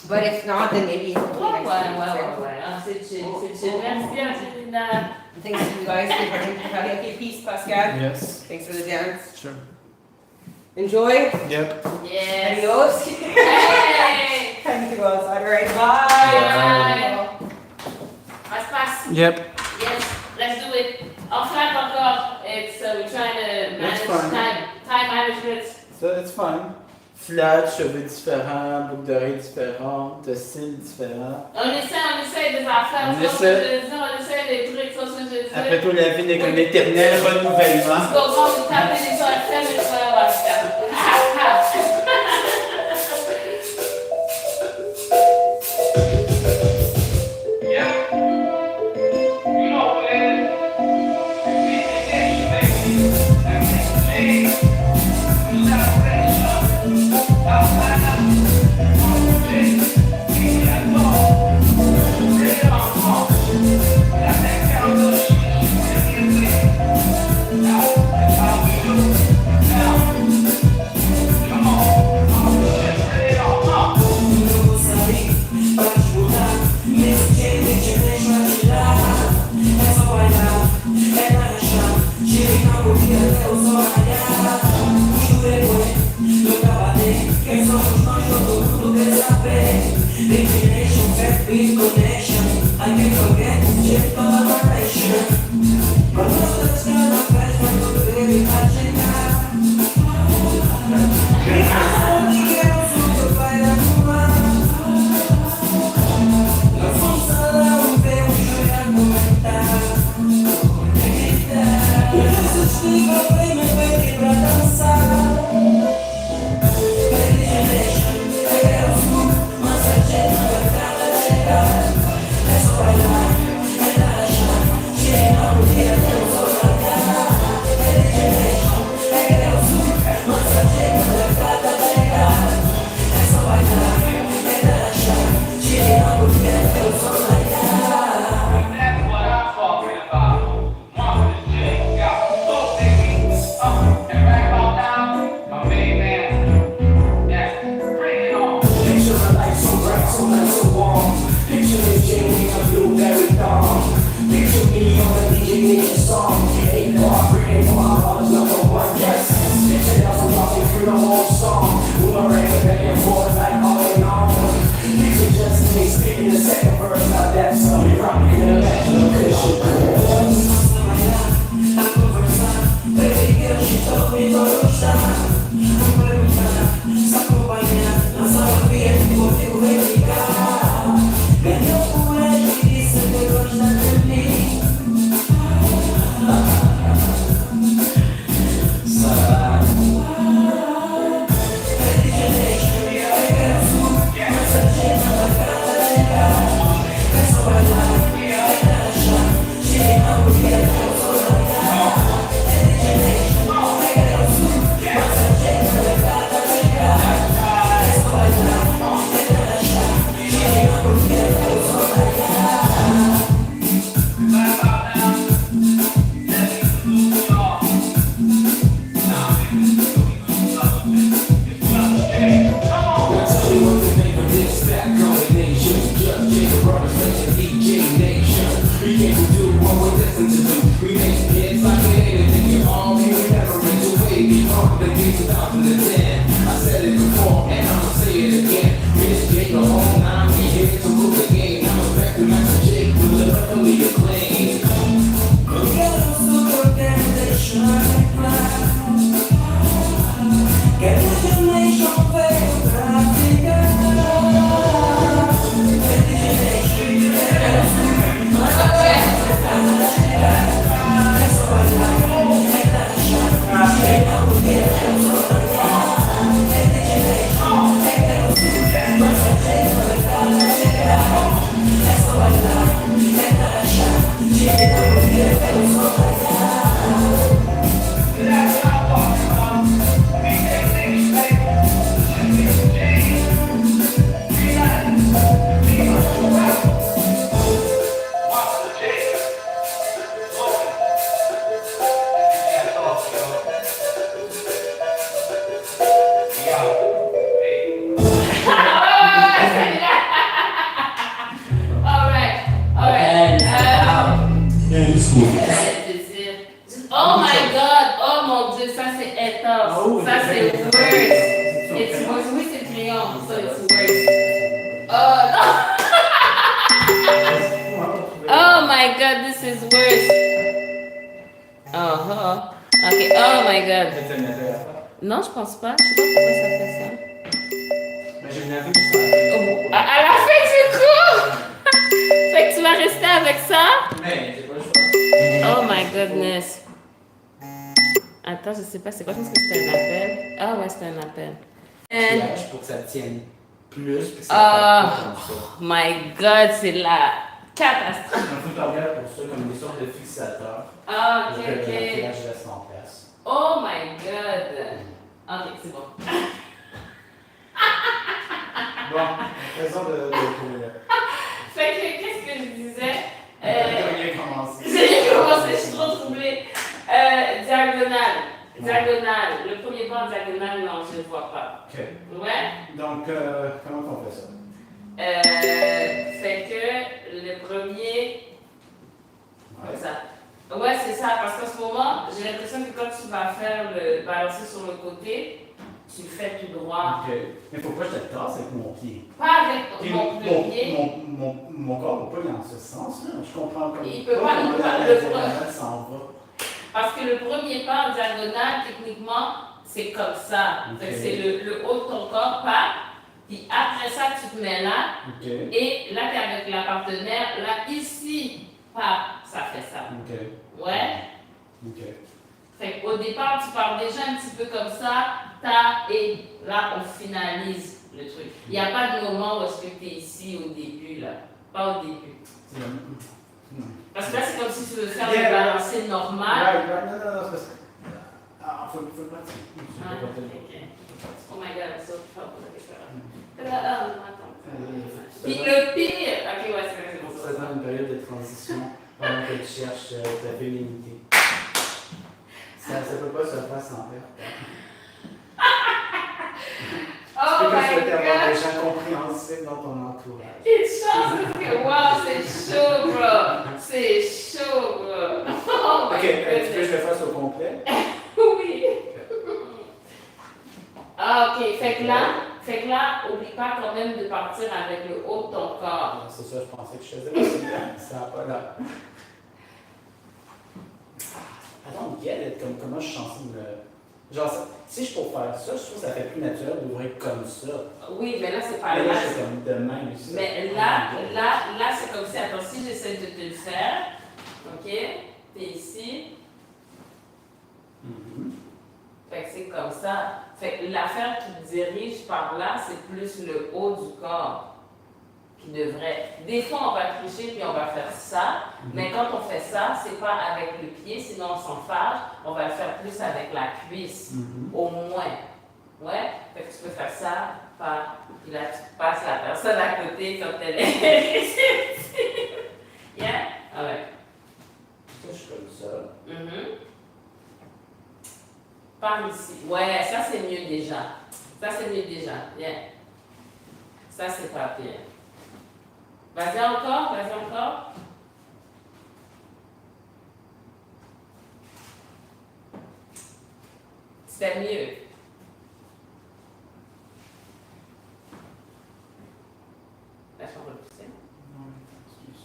But if not, then maybe you can c'est chill. Merci, Angelina. Thanks to you guys for having a peace, Pascal. Yes. Thanks for the dance. Sure. Enjoy. Yep. Yes. Adios. Hey. Time to go outside. All right. Bye. Pass. Yep. Yes. Let's do it. En flat encore. It's we're trying to manage time management. So it's fine. Flat, cheveux différents, boucles d'oreilles différentes, style différent. On essaie des affaires. On essaie des trucs. Après tout, la vie n'est qu'un éternel renouvellement. Tu comprends, vous tapez les affaires, mais tu vas avoir le faire. Baby girl, she told me to Oh my god, oh mon dieu, ça c'est intense, ça c'est worse. It's worse, oui c'est crayon, so it's worse. Oh no! Oh my god, this is worse. Ok, oh my god. Non, je pense pas, je sais pas pourquoi ça fait ça. Mais j'ai une avis À la fin du coup! Fait que tu vas rester avec ça? Mais j'ai pas le choix. Oh my goodness. Attends, je sais pas, c'est quoi, je pense que c'était un appel. Ah ouais, c'était un appel. Piège pour que ça tienne plus, puis que ça Oh parte pas comme ça. my god, c'est la catastrophe. Un peu regarde pour ça comme des sortes de fixateurs. Ah, Pour ok, que le ok. maquillage reste en place. Oh my god. Ok, c'est bon. Bon, raison de Fait que, qu'est-ce que je disais? J'ai commencé. J'ai commencé, je suis trop troublée. Diagonale. Diagonale. Le premier pas en diagonale, non, je ne le vois pas. Ok. Ouais? Donc, comment on fait ça? Fait que le premier. Comme Ouais. ça. Ouais, c'est ça, parce qu'en ce moment, j'ai l'impression que quand tu vas faire le balancer sur le côté, tu le fais tout droit. Ok. Mais faut pas que je te tasse avec mon pied. Pas avec Puis mon pied. mon corps ne va pas aller dans ce sens-là. Je comprends comme Il peut pas, comment la le diagonale s'en va. Parce que le premier pas en diagonale, techniquement, c'est comme ça. Fait que c'est le haut de ton corps, pas. Puis après ça, tu te mets là. Ok. Et là, tu es avec la partenaire. Là, ici, pas, ça fait ça. Ok. Ouais? Ok. Fait qu'au départ, tu pars déjà un petit peu comme ça, ta, et là, on finalise le truc. Il n'y a pas de moment où est-ce que tu es ici au début, là. Pas au début. Parce que là, c'est comme si tu veux faire le balancé normal. Ouais, non, c'est parce que. Ah, faut le pratiquer. Ah, ok. Oh my god, I'm so trouble. Attends. Puis le pire, ok, ouais, c'est On vrai, se présente une période de transition pendant que tu cherches ta féminité. Ça ne peut pas se faire sans perdre. Oh tu peux my souhaiter avoir god! des gens compréhensifs dans ton entourage. Une chance parce que, wow, c'est chaud, bro! C'est chaud, bro! Oh my Ok, tu veux que je goodness! le fasse au complet? Oui! Ah, ok, fait que là, oublie pas quand même de partir avec le haut de ton corps. Ah, c'est ça, je pensais que je faisais aussi bien. Ça n'a pas l'air. I don't get it, comment je suis censé me. Genre, si je peux faire ça, je trouve que ça fait plus naturel d'ouvrir comme ça. Oui, mais là, c'est pas Mais là, là. je fais comme de même aussi. Mais là, c'est comme si, attends, si j'essaie de te le faire, ok? T'es ici. Fait que c'est comme ça. Fait que l'affaire qui dirige par là, c'est plus le haut du corps qui devrait. Des fois, on va tricher puis on va faire ça, mais quand on fait ça, c'est pas avec le pied, sinon on s'en fâche. On va le faire plus avec la cuisse, au moins. Ouais? Fait que tu peux faire ça, puis là, tu passes la personne à côté quand elle est réceptive. Yeah? Ah ouais. Ça, je suis comme ça. Par ici. Ouais, ça c'est mieux déjà. Ça c'est mieux déjà. Yeah. Ça c'est pas pire. Vas-y encore, vas-y encore. C'était mieux. Laisse-moi repousser. Non, excuse.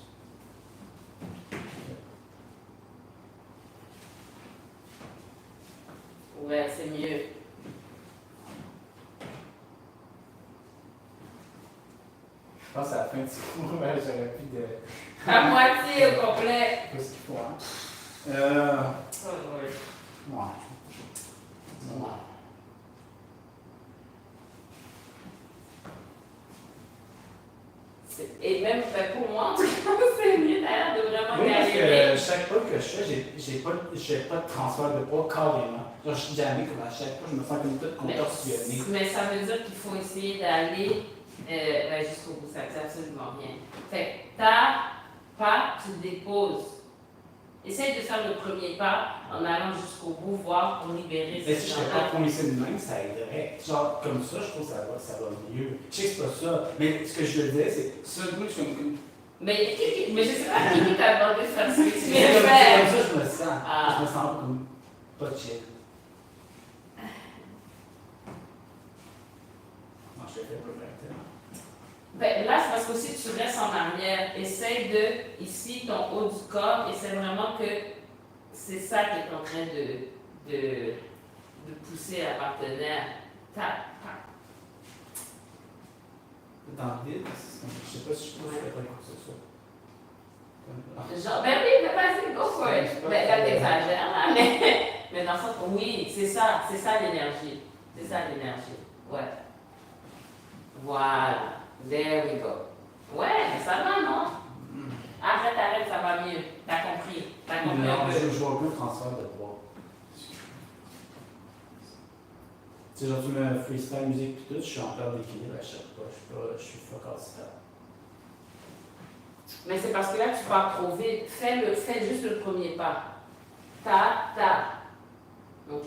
Ouais, c'est mieux. Je pense à la fin du cours, j'aurais plus de. À moitié au complet. Qu'est-ce qu'il faut, hein? Oh, ouais. Ouais. moment. Et même pour moi, en tout cas, c'est mieux d'ailleurs de vraiment Oui, parce galérer. que chaque pas que je fais, j'ai pas de transfert de poids carrément. Genre, je suis jamais comme à chaque fois, je me sens comme toute contorsionnée. Mais ça veut dire qu'il faut essayer d'aller jusqu'au bout, ça c'est absolument bien. Fait que pas, tu le déposes. Essaye de faire le premier pas en allant jusqu'au bout, voir pour libérer Mais ces si je fais pas coincer de même, ça aiderait. Genre, comme ça, je trouve que ça va mieux. Je sais que c'est pas ça, mais ce que je veux dire, c'est ça, moi, je suis comme. Mais je sais pas qui t'a demandé de faire ce que tu C'est viens de comme faire. ça, je me sens. Ah. Je me sens comme pas chill. Non, je fais pas correctement. Ben, là, c'est parce que si tu restes en arrière, essaye de, ici, ton haut du corps, essaie vraiment que c'est ça qui est en train de pousser la partenaire. Tac. Dans le vide, je sais pas si je peux faire quoi que ce soit. Genre, ben oui, mais vas-y, go for it. Ben là, t'exagères, là, mais dans le sens, oui, c'est ça l'énergie. C'est ça l'énergie. Ouais. Voilà. There we go. Ouais, mais ça va, non? Arrête, ça va mieux. T'as compris un Non, peu. je vois aucun transfert de poids. Tu sais, genre, tu mets un freestyle musique et tout, je suis en perte d'équilibre à chaque fois. Je suis fuck all stable. Mais c'est parce que là, tu pars trop vite. Fais juste le premier pas. Ta. OK?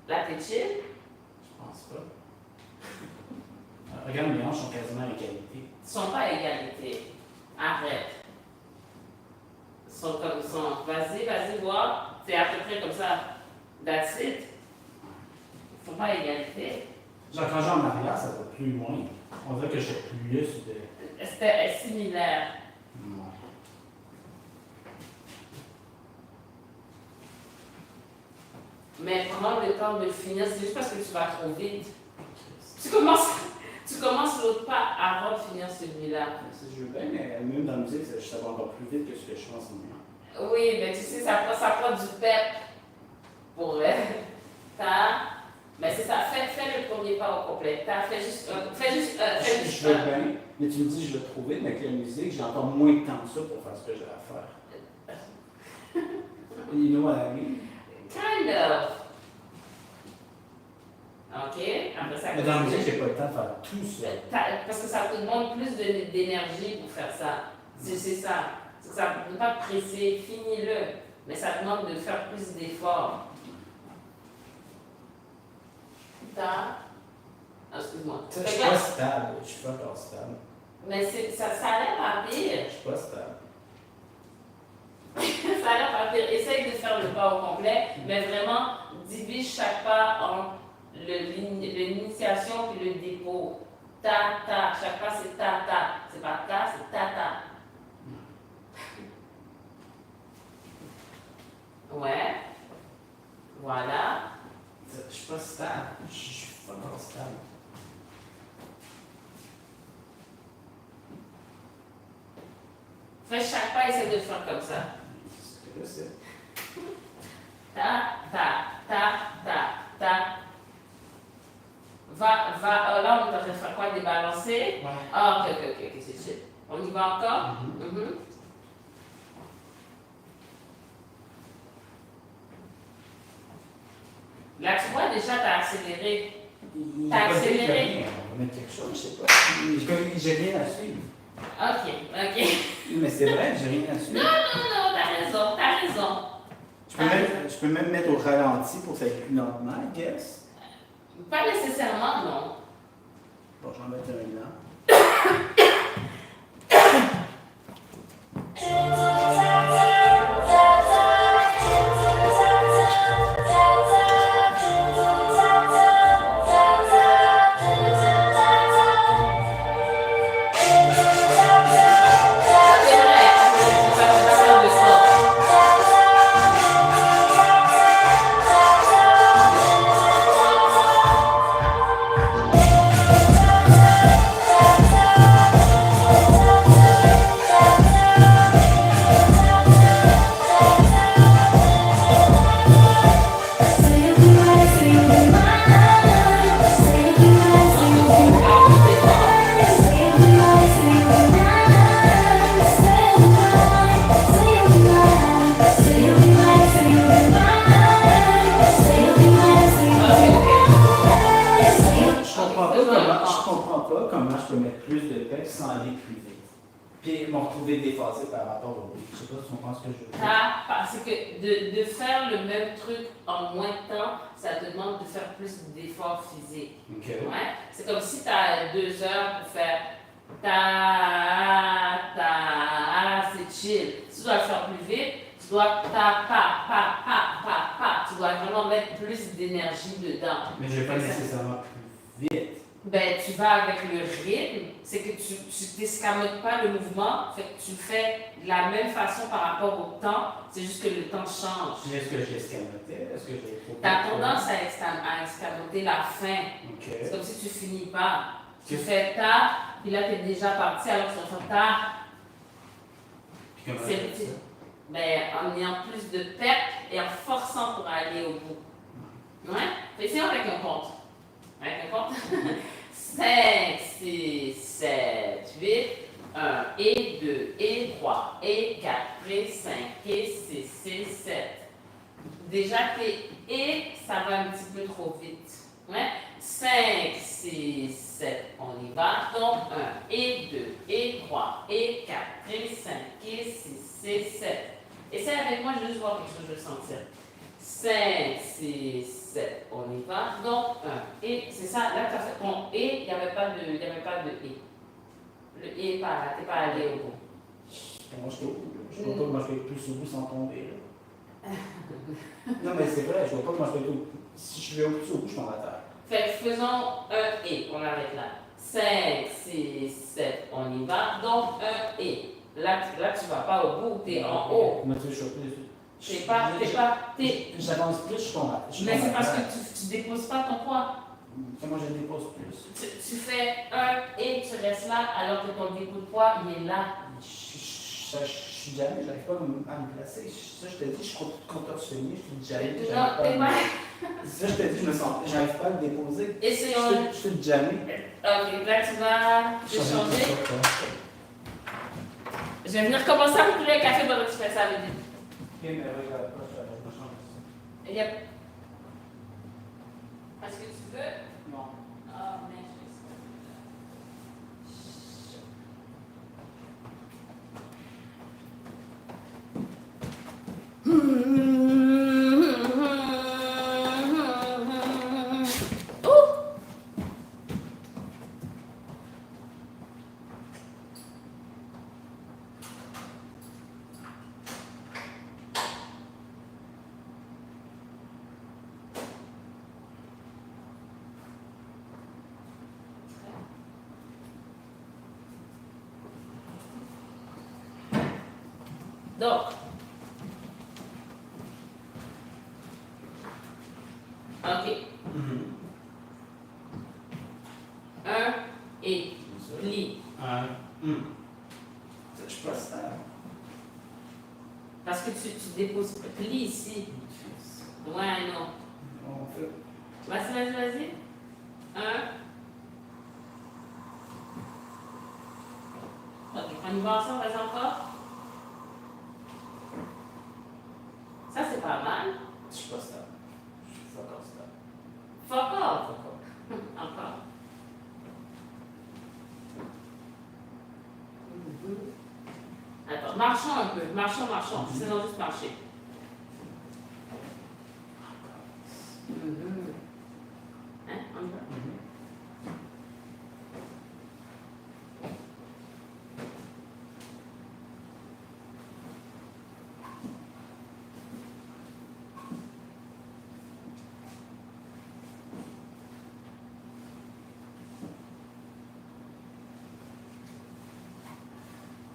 Là, t'es chill. Je pense pas. Regarde, mes hanches sont quasiment à égalité. Ils sont pas à égalité. Arrête. Ils sont comme ils sont. Vas-y, voir. C'est à peu près comme ça. That's it. Ils sont pas à égalité. Genre, quand j'ai en arrière, ça va plus loin. On dirait que j'ai plus de. C'était similaire. Non. Mais prends le temps de le finir. C'est juste parce que tu vas trop vite. Tu commences l'autre pas avant de finir celui-là. Si je veux bien, mais même dans la musique, ça va encore plus vite que ce que je fais en ce moment. Oui, mais tu sais, ça prend du pep pour mais c'est ça, fais le premier pas au complet. Fais juste Je veux bien, mais tu me dis je veux trouver, mais avec la musique, j'ai encore moins de temps que ça pour faire ce que j'ai à faire. You know what I mean? Kind of. OK? Après ça, Mais dans la musique, j'ai pas le temps de faire tout ça. parce que ça te demande plus d'énergie pour faire ça. C'est ça. C'est que ça ne pas te presser, finis-le. Mais ça demande de faire plus d'efforts. Excuse-moi. Je suis pas stable, je suis pas encore stable. Mais ça a l'air pas pire. Je suis pas stable. Ça a l'air pas pire. Essaye de faire le pas au complet, mais vraiment divise chaque pas en l'initiation puis le dépôt. Ta. Chaque pas c'est ta. C'est pas ta, c'est ta. Ouais. Voilà. Je suis pas stable. Je suis pas encore stable. Fais chaque pas, essaie de le faire comme ça. C'est que là, c'est. Ta. Va, là, on est en train de faire quoi? Débalancer? Ouais. Ah, ok, c'est chill. On y va encore? Mhm. Là, tu vois, déjà, t'as accéléré. Il T'as va pas dire accéléré. rien, on va mettre quelque chose, je sais pas. J'ai rien à suivre. Ok. Mais c'est vrai, j'ai rien à suivre. Non, t'as raison. Je peux même mettre au ralenti pour que ça aille plus lentement, I guess. Pas nécessairement, non. Bon, je vais en mettre un là. C'est vrai, on va faire de ça. comprends pas comment je peux mettre plus de peps sans aller plus vite. Puis m'en retrouver déphasé par rapport au beat. Je sais pas si tu comprends ce que je veux dire. Parce que de faire le même truc en moins de temps, ça te demande de faire plus d'efforts physiques. Ok. Ouais? C'est comme si tu as 2 heures pour faire c'est chill. Si tu dois le faire plus vite, tu dois tu dois vraiment mettre plus d'énergie dedans. Mais je vais pas nécessairement plus vite. Ben, tu vas avec le rythme, c'est que tu t'escamotes pas le mouvement, fait que tu le fais de la même façon par rapport au temps, c'est juste que le temps change. Puis est-ce que j'ai escamoté? Est-ce que j'ai trop? Tu as tendance à escamoter la fin. Ok. C'est comme si tu finis pas. Tu fais ta, puis là, tu es déjà parti, alors que tu vas faire ta. Puis comment C'est je fais ça? ben, en ayant plus de perte et en forçant pour aller au bout. Ouais? Essayons avec un compte. Avec un compte. 5, 6, 7, 8, 1 et 2 et 3 et 4 et 5 et 6 et 7. Déjà, et ça va un petit peu trop vite. Ouais? 5, 6, 7, on y va. Donc 1 et 2 et 3 et 4 et 5 et 6 et 7. Essaye avec moi, je veux juste voir quelque chose, je veux sentir. 5, 6, 7, on y va. Donc 1 et c'est ça, là tu as fait ton et, il n'y avait pas de et. Le et n'est pas, t'es pas allé au bout. Moi, je vois pas comment je fais plus au bout sans tomber. Là. Non, mais c'est vrai, je vois pas comment je fais tout. Si je vais plus au bout, je tombe à terre. Fait que faisons un et, on arrête là. 5, 6, 7, on y va. Donc un et. Là, tu vas pas au bout, tu es en haut. Mais tu sais, je suis plus. J'avance plus, je tombe à terre. Mais c'est parce que tu déposes pas ton poids. Comment je dépose plus? Tu fais un et tu restes là alors que ton dépôt de poids, il est là. Je suis jamais, j'arrive pas à me placer. Ça, je te dis, je suis contorsionné, je suis jamais. Non, t'es pas. Ça, je te dis, je me sens, j'arrive pas à le déposer. Essayons. Je suis jamais. Ok, là tu vas te changer. Je vais venir commencer à couper le café pendant que tu fais ça, Lydie. Ok, mais regarde, je vais changer ça. Yep. Est-ce que tu veux? Non. Ah, mais je vais essayer. Donc, ok. Un et plie. Je suis pas stable. Parce que tu déposes plie ici. Ouais, non. On fait. Vas-y. Un. Ok, on y va ensemble, vas-y encore. Ça, c'est pas mal. Je suis pas stable. Je suis fuck off stable. Fuck off. Fuck off. Encore. Attends, marchons un peu. Marchons. Faisons juste marcher. Hein, on y va?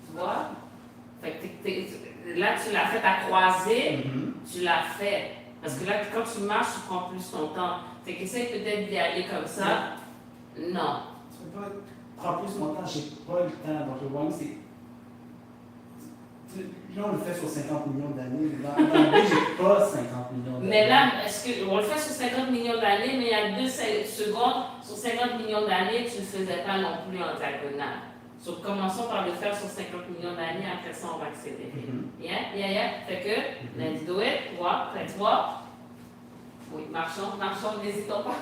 Tu vois? Fait que là, tu l'as fait à croiser, tu l'as fait. Parce que là, quand tu marches, tu prends plus ton temps. Fait qu'essaye peut-être d'y aller comme ça. Non. Tu peux pas prendre plus mon temps, j'ai pas le temps. Donc le problème, c'est. Là, on le fait sur 50 millions d'années. Dans le B, j'ai pas 50 millions d'années. Mais là, on le fait sur 50 millions d'années, mais il y a 2 secondes, sur 50 millions d'années, tu ne le faisais pas non plus en diagonale. So, commençons par le faire sur 50 millions d'années, après ça, on va accélérer. Yeah. Fait que, let's do it. 3, fait 3. Oui, marchons, n'hésitons pas.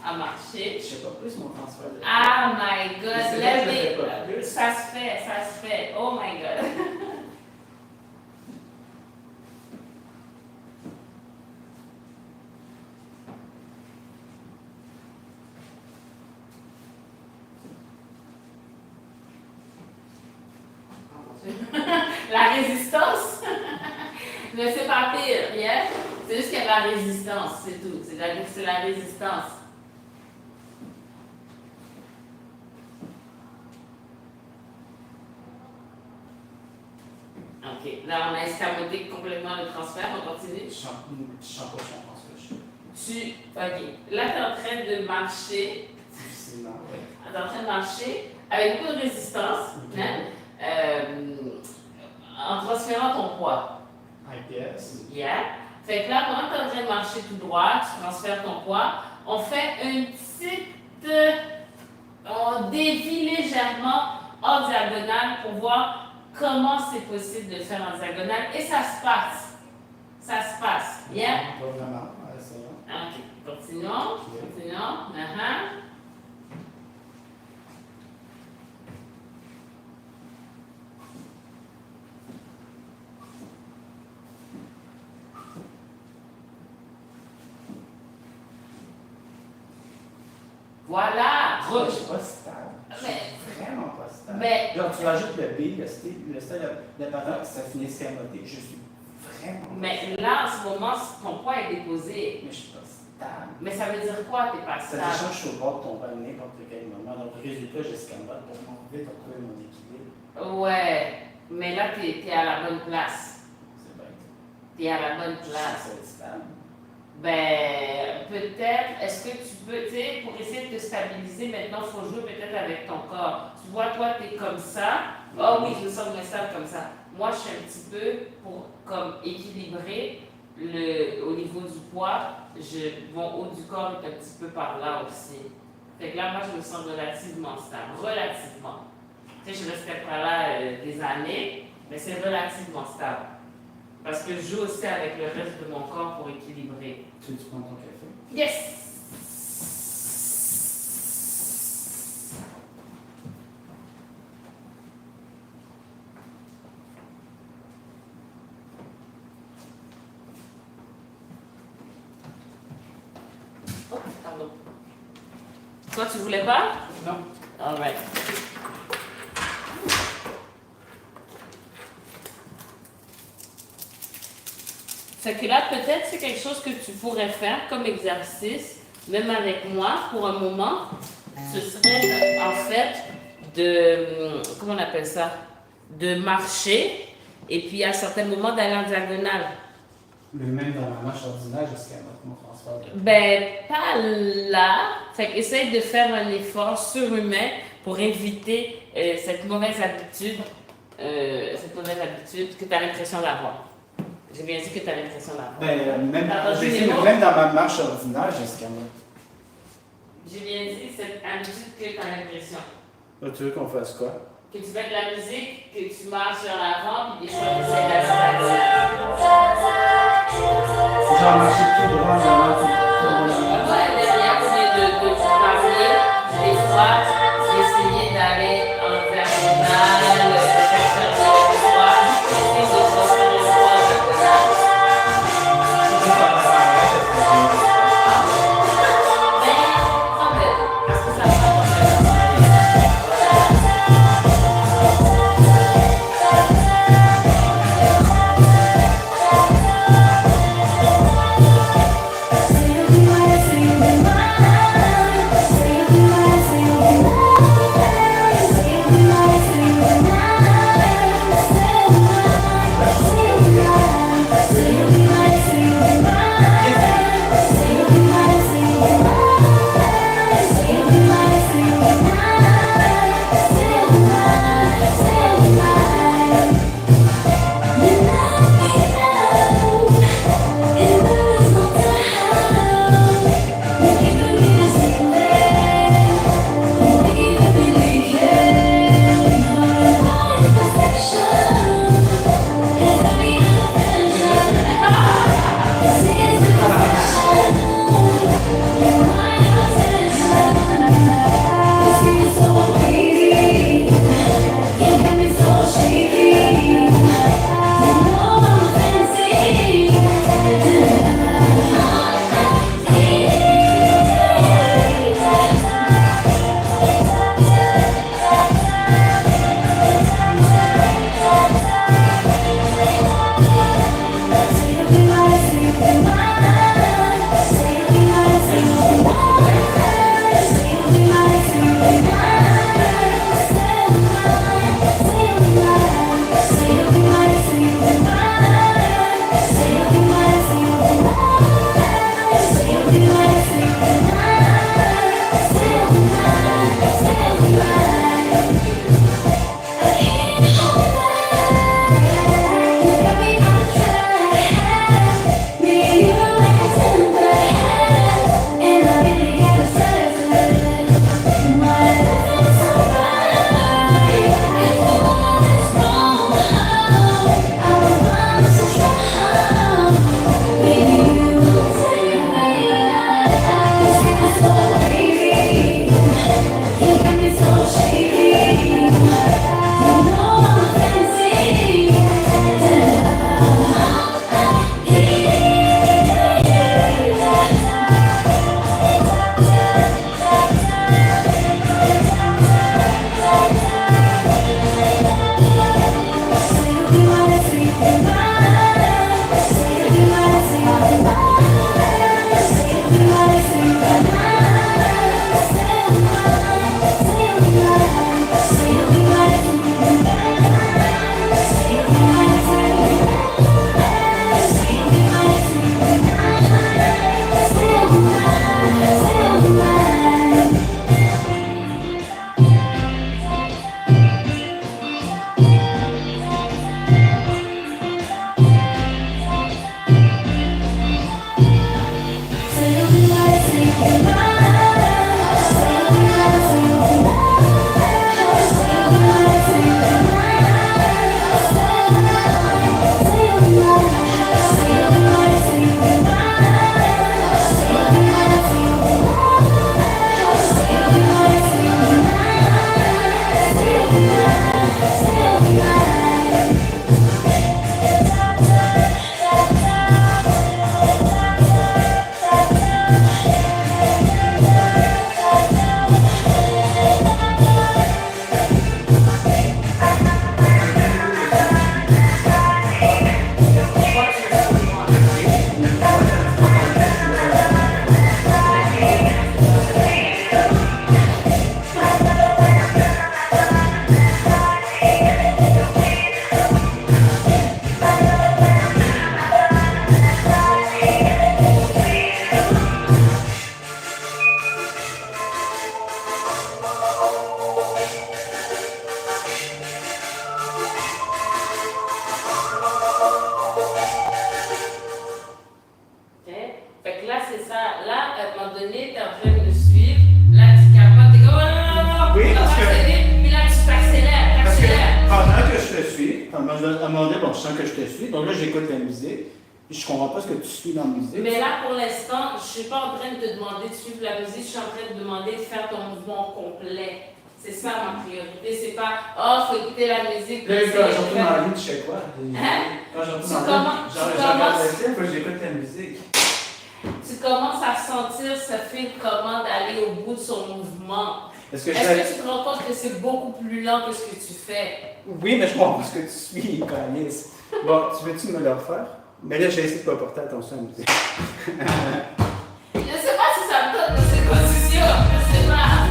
à marcher. Je sais pas plus mon transfert de Ah my God, Mais c'est vrai que je le lève fais pas plus. ça se fait, ça se fait. Oh my God. La résistance. Mais c'est pas pire, yeah? C'est juste qu'il y a de la résistance, c'est tout. C'est la résistance. Ok, là on a escamoté complètement le transfert, on continue. Je sens pas son transfert. Ok, là tu es en train de marcher, Difficilement, oui. tu es en train de marcher avec beaucoup de résistance, Ok. hein, en transférant ton poids. IPS. Yeah. Fait que là, pendant que tu es en train de marcher tout droit, tu transfères ton poids, on fait une petite. On dévie légèrement en diagonale pour voir comment c'est possible de le faire en diagonale. Et ça se passe. Ça se passe. Yeah? Pas vraiment. Essayons. Ok. Continuons. Continuons. Voilà. Je suis pas stable. Je suis Mais- vraiment pas stable. Mais Genre, tu rajoutes le B, le style de parole, ça finit escamoté. Je suis vraiment. Mais là, en ce moment, ton poids est déposé. Mais je suis pas stable. Mais ça veut dire quoi, t'es pas Ça stable? dit que je suis au bord de tomber à n'importe quel moment. Donc, résultat, j'escamote pour vite retrouver mon équilibre. Ouais. Mais là, t'es à la bonne place. C'est bête. T'es à la bonne Je place. suis être stable. Ben, peut-être, est-ce que tu peux, tu sais, pour essayer de te stabiliser, maintenant, il faut jouer peut-être avec ton corps. Tu vois, toi, tu es comme ça. Oh oui, je me sens moins stable comme ça. Moi, je suis un petit peu pour, comme, équilibrer au niveau du poids. Mon haut du corps est un petit peu par là aussi. Fait que là, moi, je me sens relativement stable. Relativement. Tu sais, je resterai pas là des années, mais c'est relativement stable. Parce que je joue aussi avec le reste de mon corps pour équilibrer. Tu veux prendre ton café? Yes! Oh, pardon. Toi, tu voulais pas? Non. All right. Fait que là, peut-être c'est quelque chose que tu pourrais faire comme exercice, même avec moi, pour un moment. Ce serait en fait de, comment on appelle ça? De marcher et puis à certains moments d'aller en diagonale. Mais même dans ma marche ordinaire, j'escamote mon transfert de Ben, pas là. Fait que essaye de faire un effort surhumain pour éviter cette mauvaise habitude que tu as l'impression d'avoir. J'ai bien dit que tu as l'impression d'avoir. Même dans ma marche ordinaire, j'escamote. J'ai bien dit cette habitude que tu as l'impression. Là, tu veux qu'on fasse quoi? Que tu mets de la musique, que tu marches vers l'avant, puis des fois tu essaies d'assister. Genre marcher tout droit en avant, tout droit en avant. Ouais, derrière, au lieu de parler, des fois, essayer d'aller en diagonale, de faire des fois, essayer de sortir les fois en diagonale. Mais, quand même, parce que ça prend quand même. Say you be mine, say you be mine. Say you be mine, say you be mine. à un moment donné, bon, je sens que je te suis. Donc là, j'écoute la musique. Puis je comprends pas ce que tu suis dans la musique. Mais là, pour l'instant, je ne suis pas en train de te demander de suivre la musique, je suis en train de te demander de faire ton mouvement complet. C'est ça ma priorité. C'est pas, oh, faut écouter la musique. Là, quand je retourne dans la vie, tu fais quoi? Hein? Quand je retourne Tu dans la commences- vie, genre, tu je regarde commences- le film, puis j'écoute la musique. Tu commences à sentir ce film comment d'aller au bout de son mouvement. Est-ce que Est-ce que tu te rends compte que c'est beaucoup plus lent que ce que tu fais? Oui, mais je comprends pas ce que tu suis, Canis. Bon, tu veux-tu me le refaire? Mais là, j'ai essayé de pas porter attention à la musique. Je ne sais pas si ça me donne dans ces conditions. Je sais pas.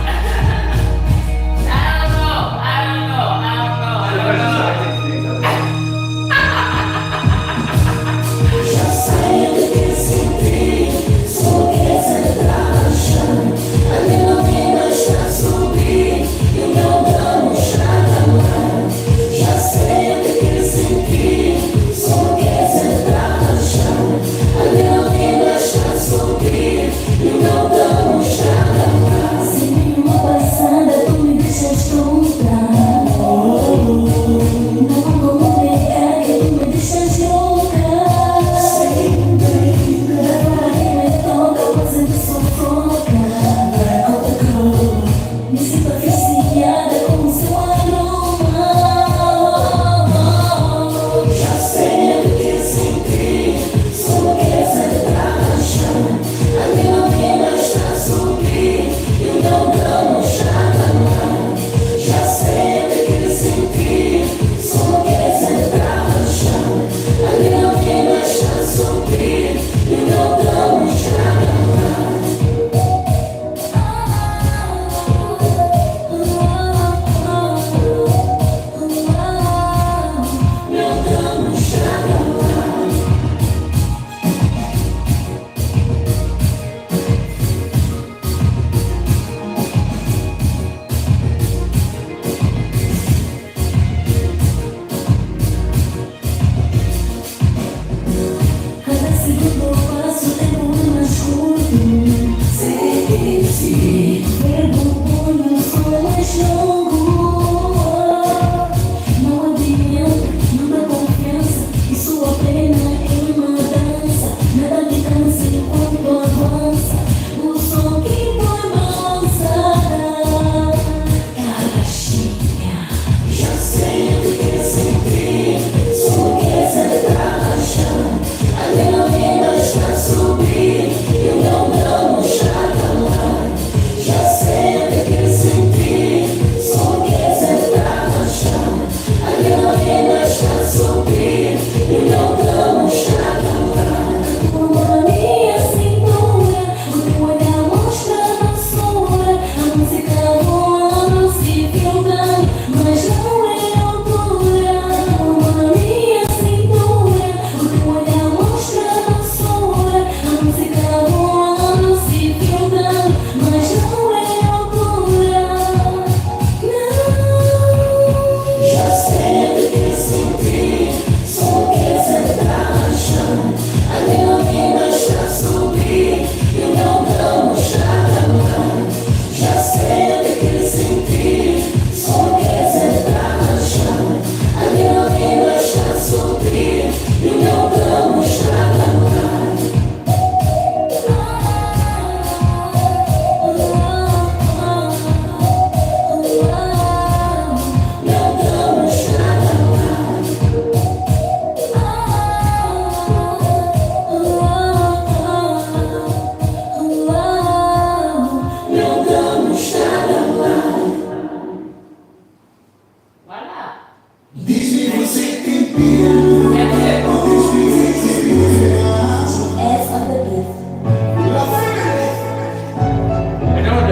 I don't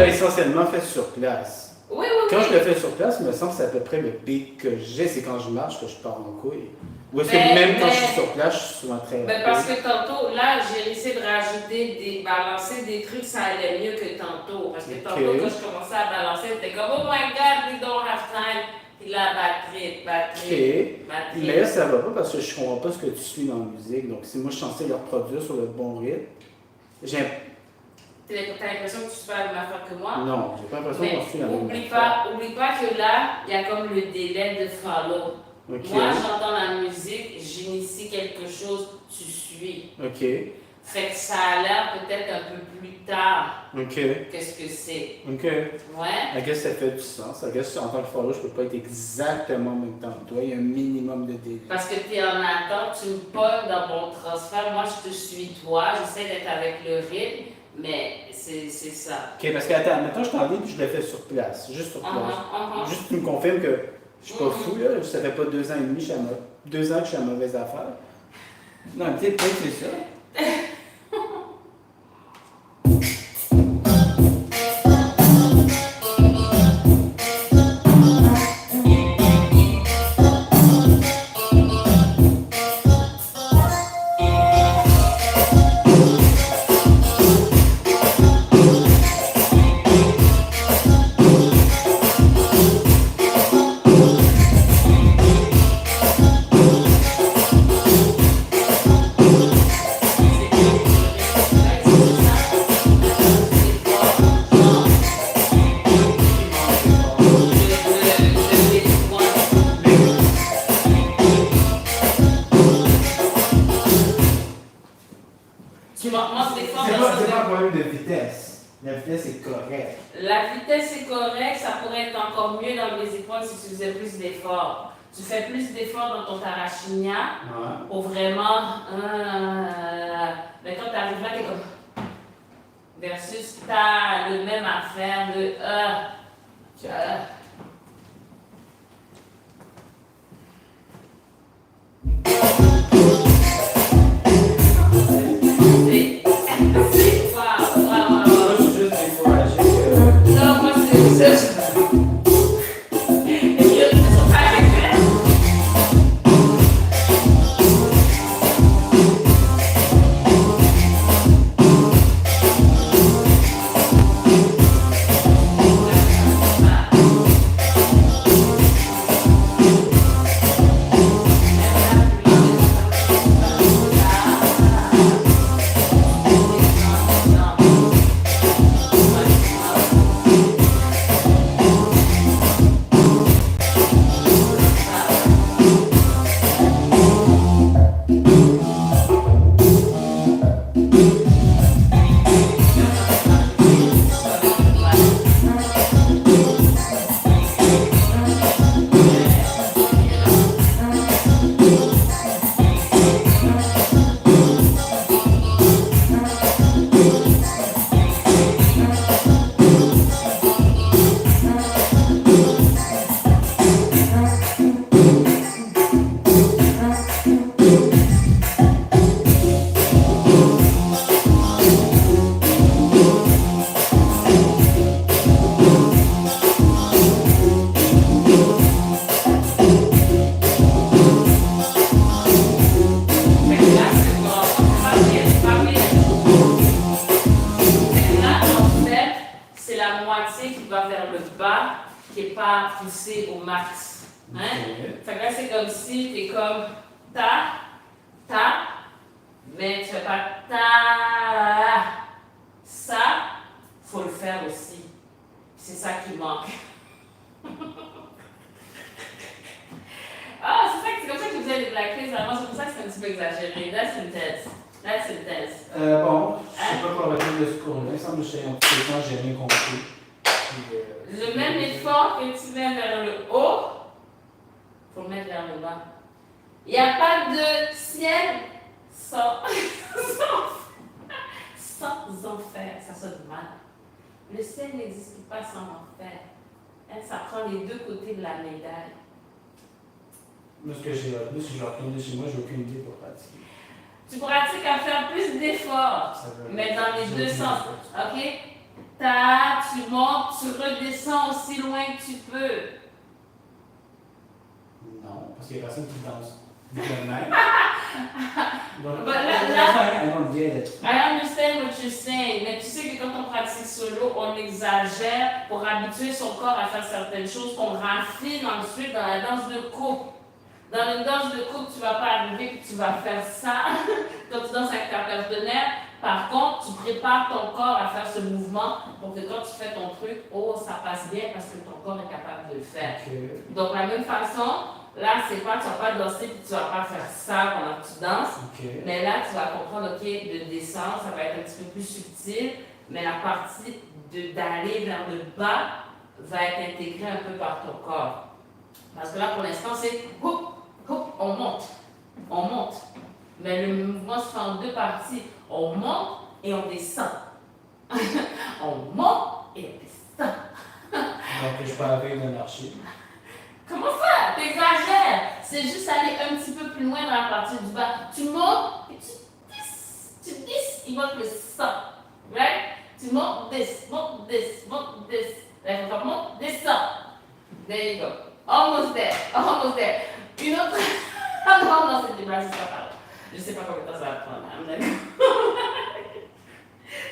essentiellement fait sur place. Oui. Quand je le fais sur place, il me semble que c'est à peu près le beat que j'ai, c'est quand je marche que je pars en couille. Ou est-ce que même quand je suis sur place, je suis souvent très Ben parce que tantôt, là, j'ai essayé de rajouter balancer des trucs, ça allait mieux que tantôt. Parce que tantôt, quand je commençais à balancer, c'était comme oh my god, we don't have time. Puis là, batterie. Mais là, ça va pas parce que je comprends pas ce que tu suis dans la musique. Donc, si moi je suis censé le reproduire sur le bon rythme, T'as l'impression que tu fais la même affaire que moi? Non, j'ai pas l'impression qu'on suit la même Oublie pas que là, il y a comme le délai de follow. OK. Moi, j'entends la musique, j'initie quelque chose, tu suis. OK. Fait que ça a l'air peut-être un peu plus tard OK. que ce que c'est. OK. Ouais. I guess ça fait du sens. I guess en tant que follower, je peux pas être exactement en même temps que toi. Il y a un minimum de délai. Parce que tu es en attente, tu me pognes dans mon transfert. Moi, je te suis toi, j'essaie d'être avec le rythme, mais c'est ça. OK, parce que attends, maintenant je t'en dis puis je le fais sur place. Juste sur place. Juste tu me confirmes que je suis pas fou, là. Ça fait pas 2 ans et demi, 2 ans que je suis à mauvaise affaire. Non, peut-être c'est ça. C'est pas un problème de vitesse. La vitesse est correcte. La vitesse est correcte, ça pourrait être encore mieux dans les épreuves si tu faisais plus d'efforts. Tu fais plus d'efforts dans ton Tarashinia pour vraiment. Mais quand tu arrives là, tu es comme. Versus, tu as le même affaire de. Non, moi c'est ça. Poussé au max. Hein? Fait que là, c'est comme si t'es comme ta, mais tu fais pas ta. Ça, faut le faire aussi. C'est ça qui manque. C'est comme ça que vous faisiez les Black Keys avant, c'est pour ça que c'est un petit peu exagéré. That's intense. That's intense. Bon, je sais pas pour le temps de ce cours-là. Il semble que j'ai rien compris. Le même effort que tu mets vers le haut, il faut le mettre vers le bas. Il n'y a pas de ciel sans enfer. Ça sonne mal. Le ciel n'existe pas sans enfer. Ça prend les deux côtés de la médaille. Moi, ce que j'ai retenu, si je retourne chez moi, j'ai aucune idée pour pratiquer. Tu pratiques à faire plus d'efforts, mais dans les deux sens. OK? Tu montes, tu redescends aussi loin que tu peux. Non, parce qu'il y a personne qui danse de même. I understand what you're saying, mais tu sais que quand on pratique solo, on exagère pour habituer son corps à faire certaines choses qu'on raffine ensuite dans la danse de couple. Dans une danse de couple, tu ne vas pas arriver que tu vas faire ça quand tu danses avec ta partenaire. Par contre, tu prépares ton corps à faire ce mouvement pour que quand tu fais ton truc, ça passe bien parce que ton corps est capable de le faire. Okay. Donc, de la même façon, là, c'est pas, tu vas pas danser puis tu vas pas faire ça pendant que tu danses. Ok. Mais là, tu vas comprendre, ok, de descendre, ça va être un petit peu plus subtil, mais la partie d'aller vers le bas va être intégrée un peu par ton corps. Parce que là, pour l'instant, c'est hop, hop, on monte, on monte. Mais le mouvement se fait en deux parties. On monte et on descend. On monte et on descend. Donc, je peux arriver une anarchie. Comment ça? T'exagères! C'est juste aller un petit peu plus loin dans la partie du bas. Tu montes et tu dis, il monte le sang. Right? Tu montes, monte, monte. Là, il faut monte, descend. There you go. Almost there. Almost there. Une autre. Ah non, non, c'était pas ça. Je sais pas combien de temps ça va prendre.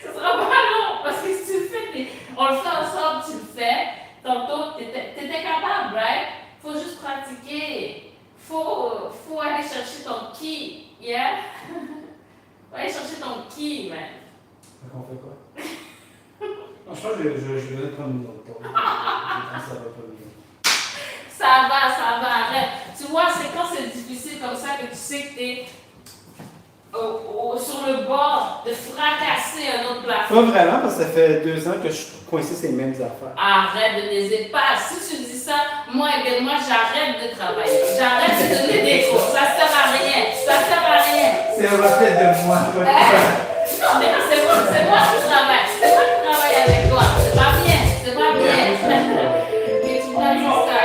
Ça sera pas long parce que si tu le fais, on le fait ensemble, tu le fais. Tantôt, t'étais capable, right? Faut juste pratiquer. Faut aller chercher ton ki, yeah? Faut aller chercher ton ki, man. Donc, on fait quoi? Non, je pense que je vais prendre une autre tour. Ça va pas mieux. Ça va, arrête. Tu vois, c'est quand c'est difficile comme ça que tu sais que t'es sur le bord de fracasser un autre plafond. Pas vraiment, parce que ça fait 2 ans que je suis coincé ces mêmes affaires. Arrête de niaiser pas. Si tu dis ça, moi, j'arrête de travailler. J'arrête de donner des cours. Ça sert à rien. Ça sert à rien. C'est un reflet de moi. Non, mais non, c'est moi qui travaille. C'est moi qui travaille avec toi. C'est pas bien. C'est pas bien. Mais tu dois dire ça.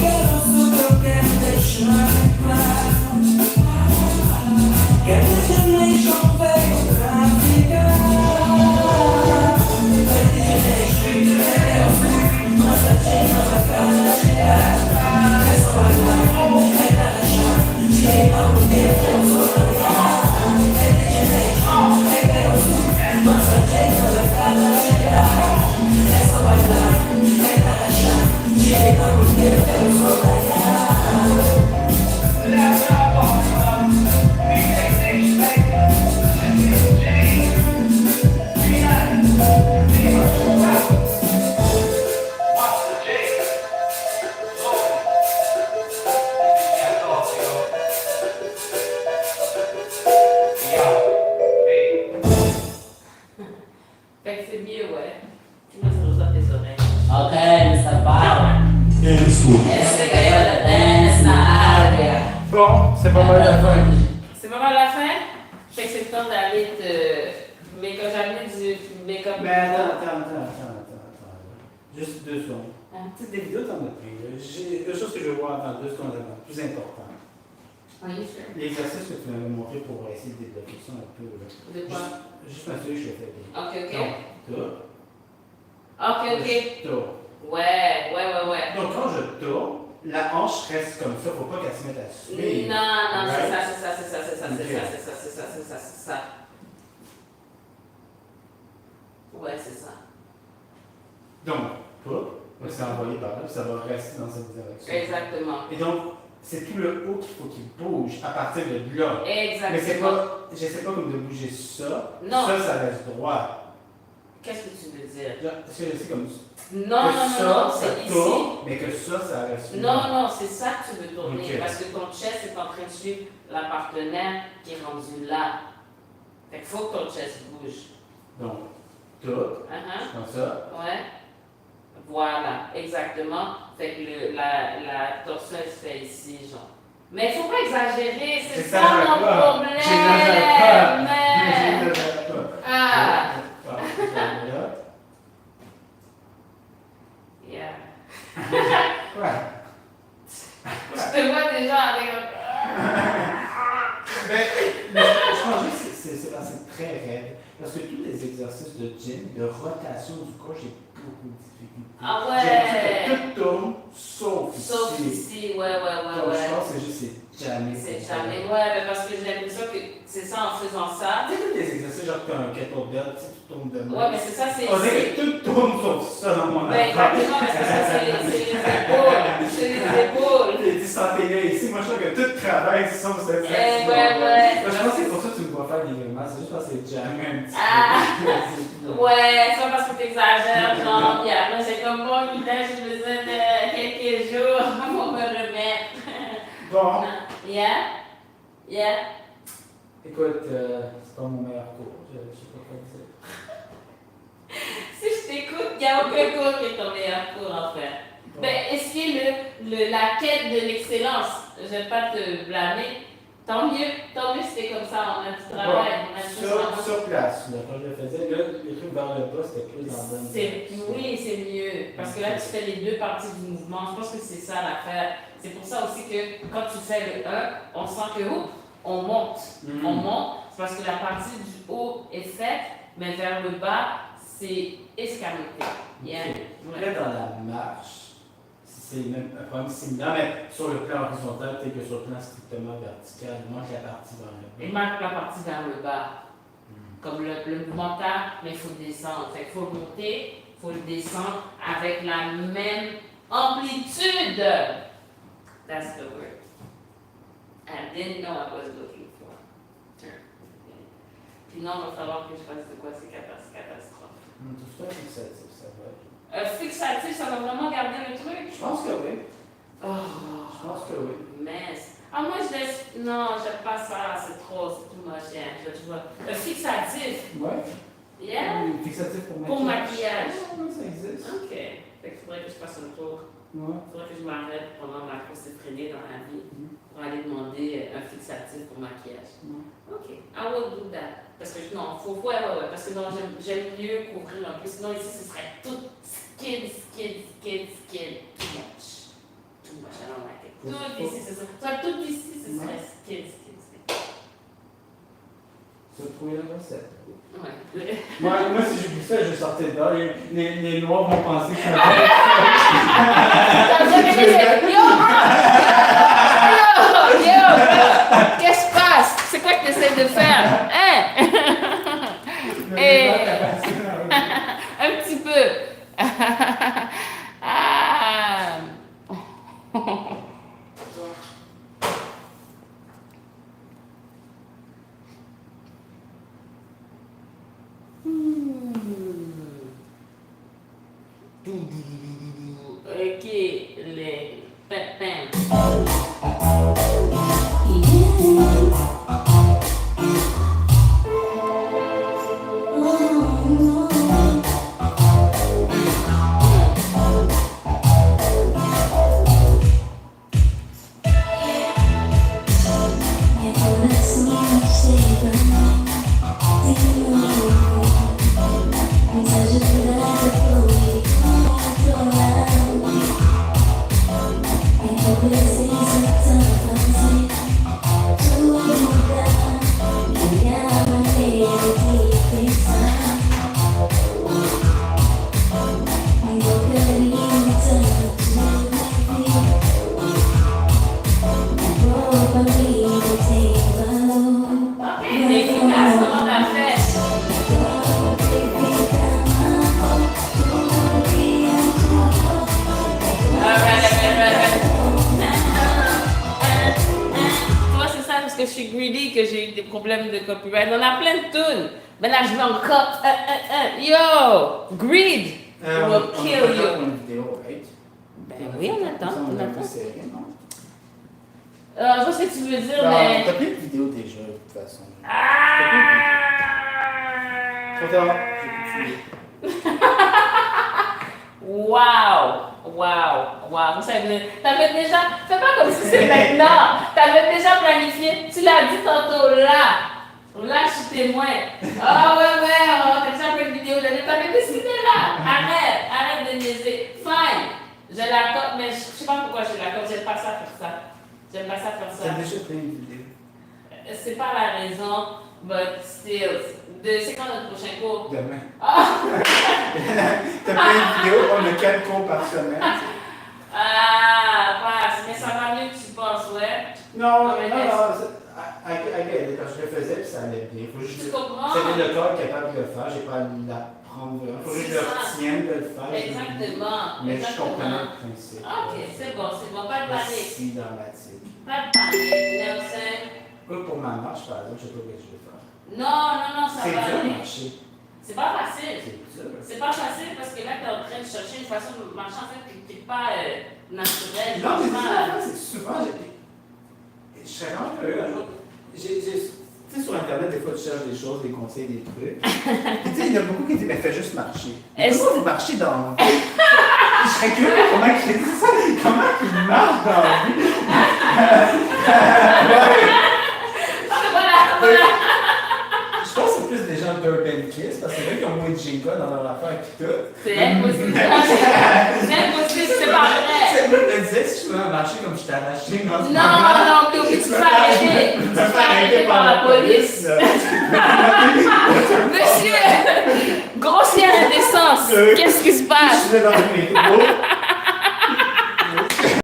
Quero Fait que c'est mieux, ouais. Moi, c'est juste dans tes oreilles. Okay, Mr. Bob. Este que yo le tengo en la área. Bon, c'est pas mal la fin. C'est pas mal la fin? Fait que c'est le temps d'aller te. Mais quand j'avais du make-up. Mais attends. Juste 2 secondes. Hein? Tu sais, des vidéos, t'en as pris. J'ai deux choses que je veux voir dans 2 secondes avant, plus important. Oui, sûr. L'exercice que tu m'avais montré pour essayer de débloquer ça un peu. Là. De quoi? Juste m'assurer que je le fais bien. Ok. Donc, Ok. tourne. Ouais. Donc, quand je tourne, la hanche reste comme ça, faut pas qu'elle se mette à suivre. Non, Ouais. c'est ça. Ouais, c'est ça. Donc, c'est envoyé par là, puis ça va rester dans cette direction. Exactement. Et donc, c'est tout le haut qu'il faut qu'il bouge à partir de là. Exactement. Mais c'est pas, j'essaie pas comme de bouger ça. Non. Ça reste droit. Qu'est-ce que tu veux dire? Est-ce que je sais comme ça? Non, ça c'est ici. tourne, mais que ça reste là. Non, c'est ça que tu veux tourner. Ok. Parce que ton chest est en train de suivre la partenaire qui est rendue là. Fait qu'il faut que ton chest bouge. Donc, tout, comme ça. Ouais. Voilà, exactement. Fait que la torsion elle se fait ici, genre. Mais il faut pas exagérer, c'est ça mon problème. J'exagère pas. Ah! Là. Yeah. Ouais. Je te vois déjà avec Mais je pense juste que c'est très raide. Parce que tous les exercices de gym, de rotation du corps, j'ai beaucoup de difficultés. Ah J'ai l'impression ouais! que tout tourne, sauf ici. Ici, ouais. Donc, je pense que c'est juste, c'est jamais. C'est jamais, ouais, parce que j'ai l'impression que c'est ça en faisant ça. Tu sais, tous les exercices, genre, tu as un kettlebell, tu sais, tu tournes de main. Ouais, mais c'est ça, c'est On dirait ici. que tout tourne sauf ça dans mon Ben, exactement, parce que ça, c'est les épaules. C'est les épaules. Les dysentéries ici, moi je trouve que tout travaille sauf cette Ouais. Je pense que c'est pour ça que tu me vois faire des éléments, c'est juste parce que c'est jamais un petit peu. Ouais, c'est pas parce que t'exagères, genre, puis après, c'est comme bon, putain, j'ai besoin de quelques jours pour me remettre. Bon, Yeah. écoute, c'est pas mon meilleur cours, je sais pas quoi dire. Si je t'écoute, il n'y a aucun cours qui est ton meilleur cours, en fait. Bon. Ben, est-ce que la quête de l'excellence, je vais pas te blâmer, tant mieux si c'est comme ça, on a du travail, on a du travail. Sur place, là, quand je le faisais, là, les trucs vers le bas, c'était plus dans le bon. Oui, c'est mieux. Parce que là, tu fais les deux parties du mouvement. Je pense que c'est ça l'affaire. C'est pour ça aussi que quand tu fais le 1, on sent que on monte. On monte. C'est parce que la partie du haut est faite, mais vers le bas, c'est escamoté. Yeah. Là, dans la marche, c'est même un problème similaire, mais sur le plan horizontal, peut-être que sur le plan strictement vertical, il manque la partie vers le bas. Il manque la partie vers le bas. Comme le mouvement tard, mais il faut descendre. Fait qu'il faut le monter, il faut le descendre avec la même amplitude. That's the word. I didn't know I was looking for. Puis non, il va falloir que je fasse de quoi c'est catastrophe. Tout ça, fixatif, ça va. Fixatif, ça va vraiment garder le truc? Je pense que oui. Oh, Je pense que oui. mince. Ah, moi, je laisse. Non, j'aime pas ça, c'est trop, c'est tout moche. Tu vois. Fixatif. Ouais. Yeah? Oui, fixatif pour maquillage. Pour maquillage. Oui, ça existe. Ok. Fait qu'il faudrait que je fasse un tour. Ouais. Il faudrait que je m'arrête pendant ma course effrénée dans la vie pour aller demander un fixatif pour maquillage. Ok. I will do that. Parce que non, ouais. Parce que non, j'aime mieux couvrir un peu. Sinon, ici, ce serait tout skin. Too much. I don't like it. Tout ici, ce serait. Tout ici, ce serait skin. Tu as trouvé la recette. Ouais. Moi, si j'oublie ça, je sortais dehors. Les Noirs vont penser que je suis Yo! Qu'est-ce qui se passe? C'est quoi que tu essaies de faire? Hein? Un petit peu. Ok, les pépins. C'est efficace, comment t'as fait? Moi, c'est ça, parce que je suis greedy, que j'ai eu des problèmes de copyright. On a plein de tunes. Mais là, je vais encore. Yo! Greed! Will kill you. Une vidéo, right? Ben oui, on attend, Ça, on a un attend. peu serré, non? Je vois ce que tu veux dire, Non, mais. t'as plus de vidéos déjà, de toute façon. Ah! Trop tard, j'ai plus de vidéos. Wow! Wow! Wow! T'avais déjà. Fais pas comme si c'est maintenant! T'avais déjà planifié. Tu l'as dit tantôt là! Là, je suis témoin. Ah t'as déjà fait une vidéo de t'avais décidé là! Arrête de niaiser. Fine! Je l'accorde, mais je sais pas pourquoi je l'accorde. J'aime pas ça faire ça. J'aime pas ça faire ça. T'as déjà fait une vidéo. C'est pas la raison, but still. C'est quand notre prochain cours? Demain. Ah! T'as fait une vidéo, on a 4 cours par semaine. Passe, mais ça va mieux que tu penses, ouais. Non, Ah, mais non, laisse. non. Quand je le faisais, puis ça allait bien. Faut juste Tu comprends? c'est le corps capable de le faire, j'ai pas à l'apprendre. Faut juste que je le retienne de le faire. Exactement. Mais je comprenais Exactement. le principe. Ok, c'est bon, pas de panique. Si dramatique. Pas de panique, Nelson. Quoi pour ma marche, par exemple, je sais pas ce que je vais faire. Non, ça C'est va dur de aller. marcher. C'est pas facile. C'est dur. C'est pas facile parce que là, tu es en train de chercher une façon de marcher en fait qui n'est pas naturelle. Non, mais Pas- c'est souvent, je serais vraiment curieux un jour. Tu sais, sur Internet, des fois, tu cherches des choses, des conseils, des trucs. Puis, tu sais, il y en a beaucoup qui disent, mais fais juste marcher. Est-ce- Comment vous marchez dans. Je serais curieux comment il fait ça. Comment il marche dans la vie. Voilà. Je pense que c'est plus des gens d'Urban Kids, parce que c'est eux qui ont moins de Jenga dans leur affaire et tout. C'est impossible. C'est impossible, c'est pas vrai. C'est moi qui me disais, si je pouvais marcher comme je t'ai arraché. Non, Théo, tu peux arrêter. Tu peux arrêter par la police. Monsieur, grossière indécence. Qu'est-ce qui se passe? Je suis dans le métro,